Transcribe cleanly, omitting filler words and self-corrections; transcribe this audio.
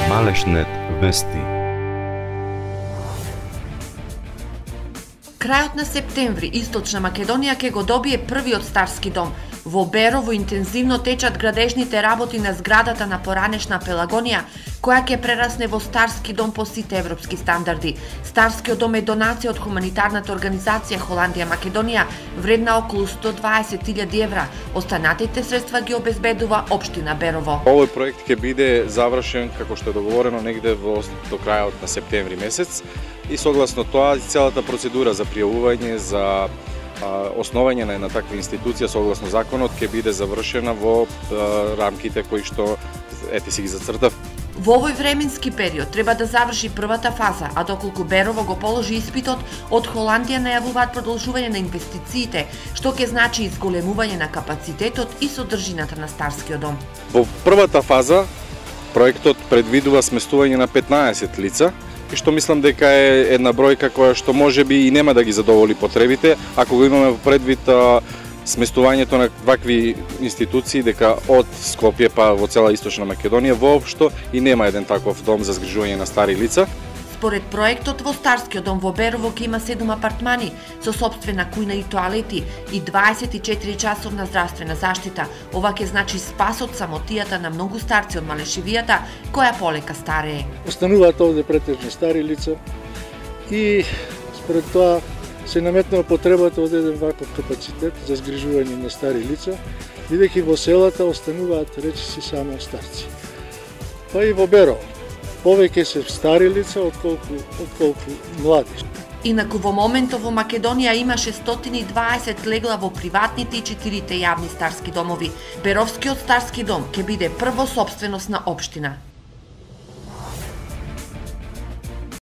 Малешнет вести. Крајот на септември Источна Македонија ќе го добие првиот старски дом. Во Берово интензивно течат градежните работи на зградата на поранешна Пелагонија, која ќе прерасне во старски дом по сите европски стандарди. Старскиот дом е донација од хуманитарната организација Холандија Македонија, вредна околу 120.000 евра. Останатите средства ги обезбедува општина Берово. Овој проект ќе биде завршен како што е договорено негде до крајот на септември месец и согласно тоа целата процедура за пријавување за основање на една таква институција согласно законот ќе биде завршена во рамките кои што си ги зацртав. Во овој временски период треба да заврши првата фаза, а доколку Берово го положи испитот, од Холандија најавуваат продолжување на инвестициите, што ќе значи изголемување на капацитетот и содржината на старскиот дом. Во првата фаза проектот предвидува сместување на 15 лица, и што мислам дека е една бројка која што можеби и нема да ги задоволи потребите, ако го имаме предвид сместувањето на вакви институции, дека од Скопје па во цела Источна Македонија воопшто и нема еден таков дом за згрижување на стари лица. Според проектот, во старскиот дом во Берово ќе има 7 апартмани со сопствена кујна и тоалети и 24 часовна здравствена заштита. Ова ќе значи спас од самотијата на многу старци од Малешевијата, која полека старее. Остануваат овде претежно стари лица и според тоа се наметнува потребата од еден ваков капацитет за згрижување на стари лица, бидејќи во селата остануваат речиси само старци. Па и во Берово повеќе се стари лица отколку млади. Инаку во моментов во Македонија има 620 легла во приватните и 4 јавни старски домови. Беровскиот старски дом ќе биде прво сопственост на општина.